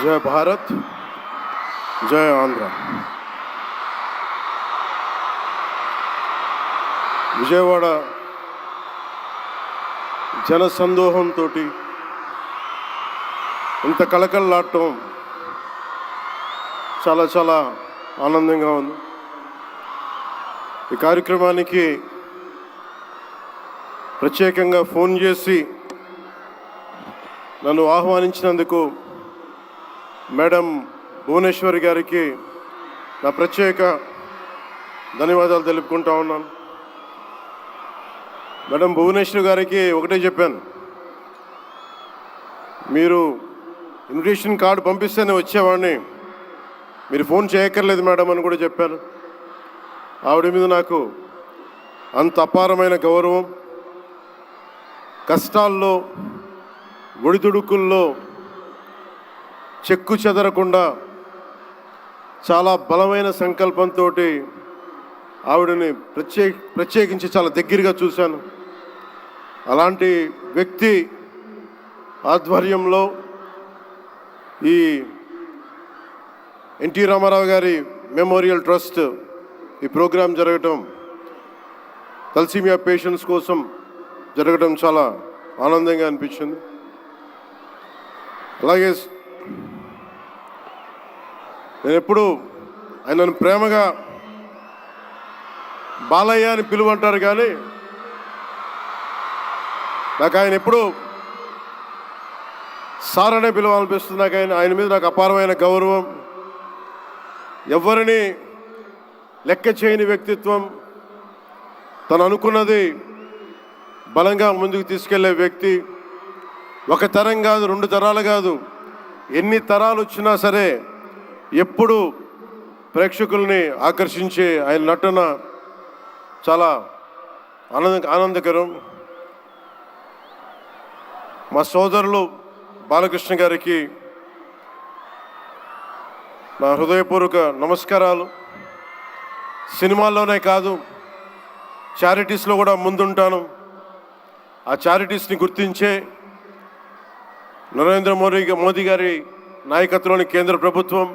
జై భారత్, జై ఆంధ్ర. విజయవాడ జనసందోహంతో ఇంత కళకళలాడటం చాలా చాలా ఆనందంగా ఉంది. ఈ కార్యక్రమానికి ప్రత్యేకంగా ఫోన్ చేసి నన్ను ఆహ్వానించినందుకు మేడం భువనేశ్వరి గారికి నా ప్రత్యేక ధన్యవాదాలు తెలుపుకుంటా ఉన్నాను. మేడం భువనేశ్వరి గారికి ఒకటే చెప్పాను, మీరు ఇన్విటేషన్ కార్డు పంపిస్తేనే వచ్చేవాడిని, మీరు ఫోన్ చేయక్కర్లేదు మేడం అని కూడా చెప్పాను. ఆవిడ మీద నాకు అంత అపారమైన గౌరవం. కష్టాల్లో ఒడిదుడుకుల్లో చెక్కు చెదరకుండా చాలా బలమైన సంకల్పంతో ఆవిడని ప్రత్యేకించి చాలా దగ్గరగా చూశాను. అలాంటి వ్యక్తి ఆధ్వర్యంలో ఈ ఎన్టీ రామారావు గారి మెమోరియల్ ట్రస్ట్ ఈ ప్రోగ్రాం జరగటం, తలసీమియా పేషెంట్స్ కోసం జరగడం చాలా ఆనందంగా అనిపించింది. అలాగే నేను ఎప్పుడు ఆయనను ప్రేమగా బాలయ్య అని పిలువంటారు, కానీ నాకు ఆయన ఎప్పుడు సార్ అనే పిలవాలనిపిస్తుంది. నాకు ఆయన మీద నాకు అపారమైన గౌరవం. ఎవరిని లెక్క చేయని వ్యక్తిత్వం, తను అనుకున్నది బలంగా ముందుకు తీసుకెళ్లే వ్యక్తి. ఒక తరం కాదు, 2 తరాలు కాదు, ఎన్ని తరాలు వచ్చినా సరే ఎప్పుడు ప్రేక్షకుల్ని ఆకర్షించే ఆయన నటన చాలా ఆనందకరం. మా సోదరులు బాలకృష్ణ గారికి నా హృదయపూర్వక నమస్కారాలు. సినిమాల్లోనే కాదు, చారిటీస్లో కూడా ముందుంటాను. ఆ చారిటీస్ని గుర్తించే నరేంద్ర మోదీ గారి నాయకత్వంలోని కేంద్ర ప్రభుత్వం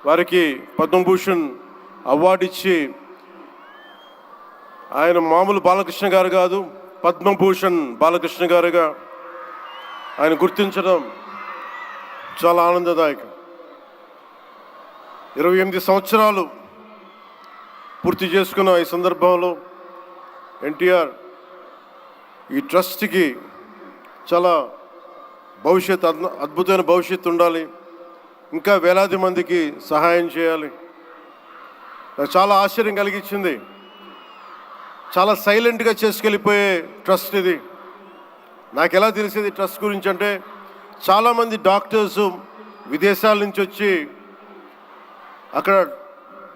వారికి పద్మభూషణ్ అవార్డు ఇచ్చి, ఆయన మామూలు బాలకృష్ణ గారు కాదు, పద్మభూషణ్ బాలకృష్ణ గారుగా ఆయన గుర్తించడం చాలా ఆనందదాయకం. 28 సంవత్సరాలు పూర్తి చేసుకున్న ఈ సందర్భంలో ఎన్టీఆర్ ఈ ట్రస్ట్కి చాలా అద్భుతమైన భవిష్యత్తు ఉండాలి, ఇంకా వేలాది మందికి సహాయం చేయాలి. నాకు చాలా ఆశ్చర్యం కలిగించింది. చాలా సైలెంట్గా చేసుకెళ్ళిపోయే ట్రస్ట్ ఇది. నాకు ఎలా తెలిసేది ట్రస్ట్ గురించి అంటే, చాలామంది డాక్టర్సు విదేశాల నుంచి వచ్చి అక్కడ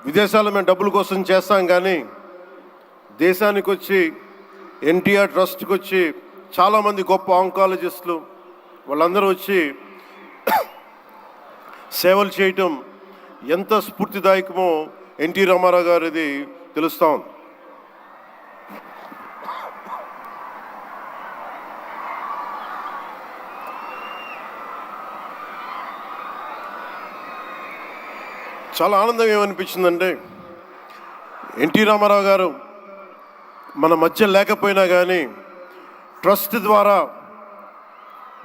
విదేశాల్లో మేము డబ్బుల కోసం చేస్తాం, కానీ దేశానికి వచ్చి ఎన్టీఆర్ ట్రస్ట్కి వచ్చి చాలామంది గొప్ప ఆంకాలజిస్టులు వాళ్ళందరూ వచ్చి సేవలు చేయటం ఎంత స్ఫూర్తిదాయకమో ఎన్టీ రామారావు గారిది తెలుస్తూ ఉంది. చాలా ఆనందం ఏమనిపించిందంటే, ఎన్టీ రామారావు గారు మన మధ్య లేకపోయినా కానీ ట్రస్ట్ ద్వారా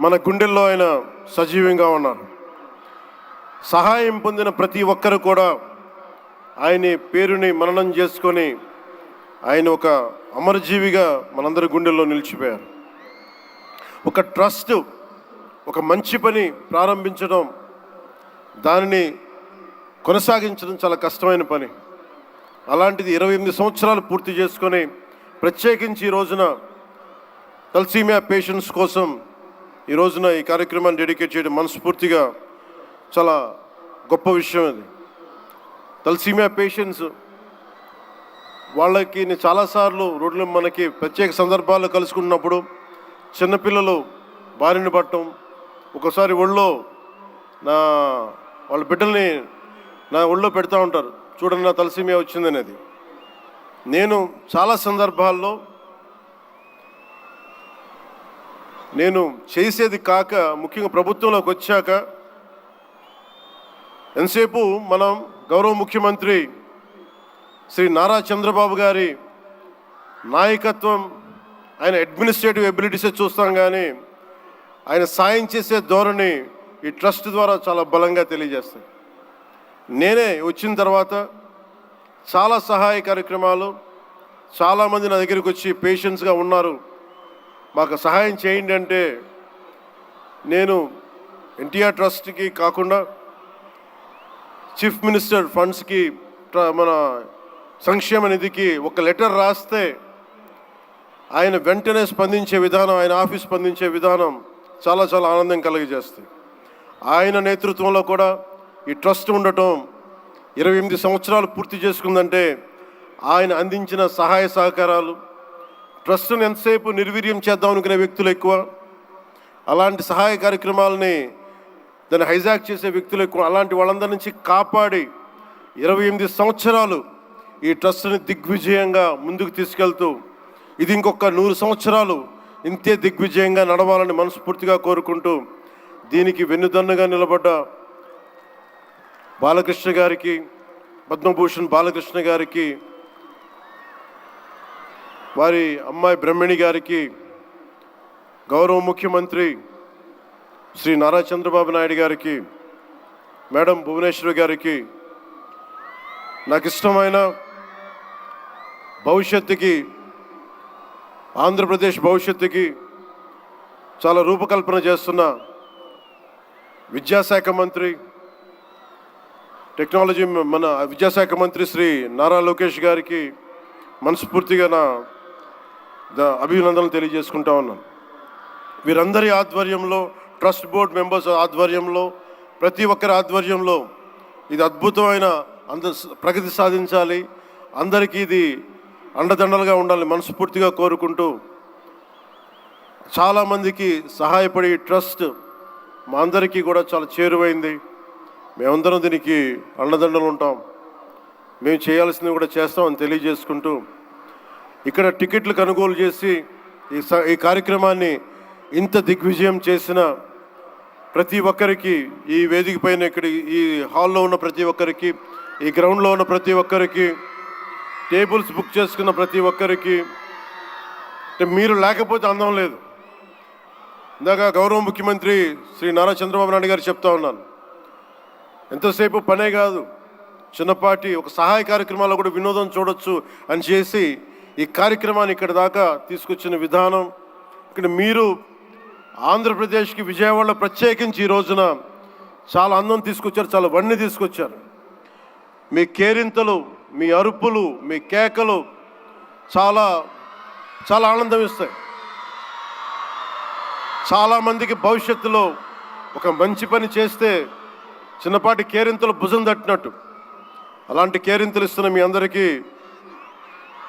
మన గుండెల్లో ఆయన సజీవంగా ఉన్నారు. సహాయం పొందిన ప్రతి ఒక్కరు కూడా ఆయన పేరుని మననం చేసుకొని ఆయన ఒక అమరజీవిగా మనందరి గుండెల్లో నిలిచిపోయారు. ఒక ట్రస్ట్ ఒక మంచి పని ప్రారంభించడం, దానిని కొనసాగించడం చాలా కష్టమైన పని. అలాంటిది 28 సంవత్సరాలు పూర్తి చేసుకొని ప్రత్యేకించి ఈ రోజున తలసీమియా పేషెంట్స్ కోసం ఈ రోజున ఈ కార్యక్రమాన్ని డెడికేట్ చేయడం మనస్ఫూర్తిగా చాలా గొప్ప విషయం. అది తలసీమియా పేషెంట్స్ వాళ్ళకి నేను చాలాసార్లు రోడ్లు మనకి ప్రత్యేక సందర్భాల్లో కలుసుకున్నప్పుడు చిన్నపిల్లలు బారిన పడటం, ఒకసారి ఒళ్ళో వాళ్ళ బిడ్డల్ని నా ఒళ్ళో పెడతా ఉంటారు, చూడండి నా తలసీమియా వచ్చిందనేది. నేను చాలా సందర్భాల్లో నేను చేసేది కాక, ముఖ్యంగా ప్రభుత్వంలోకి వచ్చాక ఎంతసేపు మనం గౌరవ ముఖ్యమంత్రి శ్రీ నారా చంద్రబాబు గారి నాయకత్వం, ఆయన అడ్మినిస్ట్రేటివ్ ఎబిలిటీసే చూస్తాం, కానీ ఆయన సాయం చేసే ధోరణి ఈ ట్రస్ట్ ద్వారా చాలా బలంగా తెలియజేస్తాయి. నేనే వచ్చిన తర్వాత చాలా సహాయ కార్యక్రమాలు, చాలామంది నా దగ్గరికి వచ్చి పేషెంట్స్గా ఉన్నారు, మాకు సహాయం చేయండి అంటే నేను ఎన్టీఆర్ ట్రస్ట్కి కాకుండా చీఫ్ మినిస్టర్ ఫండ్స్కి, మన సంక్షేమ నిధికి ఒక లెటర్ రాస్తే ఆయన వెంటనే స్పందించే విధానం, ఆయన ఆఫీస్ స్పందించే విధానం చాలా చాలా ఆనందం కలిగజేస్తుంది. ఆయన నేతృత్వంలో కూడా ఈ ట్రస్ట్ ఉండటం 28 సంవత్సరాలు పూర్తి చేసుకుందంటే ఆయన అందించిన సహాయ సహకారాలు, ట్రస్ట్ను ఎంతసేపు నిర్వీర్యం చేద్దాం అనుకునే వ్యక్తులు ఎక్కువ, అలాంటి సహాయ కార్యక్రమాలని దాన్ని హైజాక్ చేసే వ్యక్తులు ఎక్కువ. అలాంటి వాళ్ళందరి నుంచి కాపాడి 28 సంవత్సరాలు ఈ ట్రస్ట్ని దిగ్విజయంగా ముందుకు తీసుకెళ్తూ ఇది ఇంకొక 100 సంవత్సరాలు ఇంతే దిగ్విజయంగా నడవాలని మనస్ఫూర్తిగా కోరుకుంటూ, దీనికి వెన్నుదన్నుగా నిలబడ్డ బాలకృష్ణ గారికి, పద్మభూషణ్ బాలకృష్ణ గారికి, వారి అమ్మాయి బ్రహ్మణి గారికి, గౌరవ ముఖ్యమంత్రి శ్రీ నారా చంద్రబాబు నాయుడు గారికి, మేడం భువనేశ్వరి గారికి, నాకు ఇష్టమైన భవిష్యత్తుకి, ఆంధ్రప్రదేశ్ భవిష్యత్తుకి చాలా రూపకల్పన చేస్తున్న విద్యాశాఖ మంత్రి, టెక్నాలజీ మన విద్యాశాఖ మంత్రి శ్రీ నారా లోకేష్ గారికి మనస్ఫూర్తిగా నా అభినందనలు తెలియజేసుకుంటా ఉన్నాను. వీరందరి ఆధ్వర్యంలో, ట్రస్ట్ బోర్డ్ మెంబర్స్ ఆధ్వర్యంలో, ప్రతి ఒక్కరి ఆధ్వర్యంలో ఇది అద్భుతమైన ప్రగతి సాధించాలి, అందరికీ ఇది అండదండలుగా ఉండాలి మనస్ఫూర్తిగా కోరుకుంటూ, చాలామందికి సహాయపడి ట్రస్ట్ మా అందరికీ కూడా చాలా చేరువైంది. మేమందరం దీనికి అండదండలు ఉంటాం, మేము చేయాల్సింది కూడా చేస్తామని తెలియజేసుకుంటూ, ఇక్కడ టికెట్లు కొనుగోలు చేసి ఈ కార్యక్రమాన్ని ఇంత దిగ్విజయం చేసిన ప్రతి ఒక్కరికి, ఈ వేదిక పైన ఇక్కడ ఈ హాల్లో ఉన్న ప్రతి ఒక్కరికి, ఈ గ్రౌండ్లో ఉన్న ప్రతి ఒక్కరికి, టేబుల్స్ బుక్ చేసుకున్న ప్రతి ఒక్కరికి, మీరు లేకపోతే అందం లేదు. ఇందాక గౌరవ ముఖ్యమంత్రి శ్రీ నారా చంద్రబాబు నాయుడు గారు చెప్తా ఉన్నాను, ఎంతసేపు పనే కాదు, చిన్నపాటి ఒక సహాయ కార్యక్రమాల్లో కూడా వినోదం చూడొచ్చు అని చేసి ఈ కార్యక్రమాన్ని ఇక్కడ దాకా తీసుకొచ్చిన విధానం, ఇక్కడ మీరు ఆంధ్రప్రదేశ్కి విజయవాడలో ప్రత్యేకించి ఈ రోజున చాలా అందం తీసుకొచ్చారు, చాలా వన్నె తీసుకొచ్చారు. మీ కేరింతలు, మీ అరుపులు, మీ కేకలు చాలా చాలా ఆనందం ఇస్తాయి. చాలామందికి భవిష్యత్తులో ఒక మంచి పని చేస్తే చిన్నపాటి కేరింతలు భుజం తట్టినట్టు, అలాంటి కేరింతలు ఇస్తున్న మీ అందరికీ,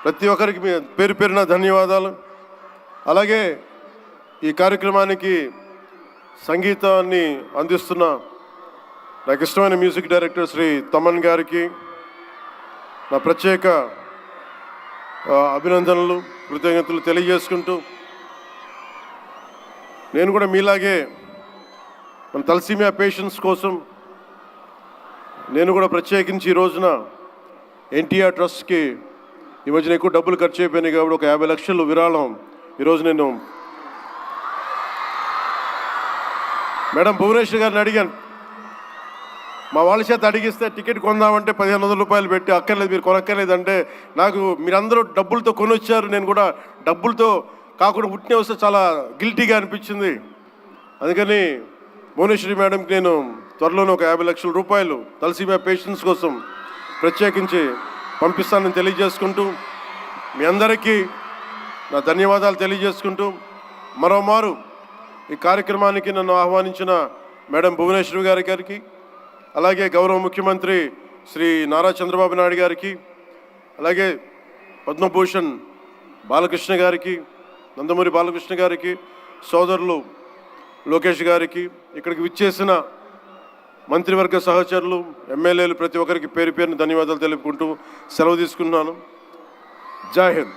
ప్రతి ఒక్కరికి మీ పేరు పేరున ధన్యవాదాలు. అలాగే ఈ కార్యక్రమానికి సంగీతాన్ని అందిస్తున్న నాకు ఇష్టమైన మ్యూజిక్ డైరెక్టర్ శ్రీ తమన్ గారికి నా ప్రత్యేక అభినందనలు, కృతజ్ఞతలు తెలియజేసుకుంటూ, నేను కూడా మీలాగే మన తలసీమియా పేషెంట్స్ కోసం నేను కూడా ప్రత్యేకించి ఈ రోజున ఎన్టీఆర్ ట్రస్ట్కి ఈ మధ్యన ఎక్కువ డబ్బులు ఖర్చు అయిపోయినాయి కాబట్టి ఒక 50 లక్షలు విరాళం ఈరోజు నేను మేడం భువనేశ్వర్ గారిని అడిగాను. మా వాళ్ళ చేత అడిగిస్తే టికెట్ కొందామంటే 1500 రూపాయలు పెట్టి, అక్కర్లేదు మీరు కొనక్కర్లేదంటే, నాకు మీరందరూ డబ్బులతో కొనొచ్చారు, నేను కూడా డబ్బులతో కాకుండా పుట్టిన వస్తే చాలా గిల్టీగా అనిపించింది. అందుకని భువనేశ్వరి మేడంకి నేను త్వరలోనే ఒక 50 లక్షల రూపాయలు తలసీమియా పేషెంట్స్ కోసం ప్రత్యేకించి పంపిస్తానని తెలియజేసుకుంటూ, మీ అందరికీ నా ధన్యవాదాలు తెలియజేసుకుంటూ, మరోమారు ఈ కార్యక్రమానికి నన్ను ఆహ్వానించిన మేడం భువనేశ్వరి గారికి, అలాగే గౌరవ ముఖ్యమంత్రి శ్రీ నారా చంద్రబాబు నాయుడు గారికి, అలాగే పద్మభూషణ్ బాలకృష్ణ గారికి, నందమూరి బాలకృష్ణ గారికి, సోదరులు లోకేష్ గారికి, ఇక్కడికి విచ్చేసిన మంత్రివర్గ సహచరులు, ఎమ్మెల్యేలు ప్రతి ఒక్కరికి పేరు పేరున ధన్యవాదాలు తెలుపుకుంటూ సెలవు తీసుకున్నాను. జై హింద్.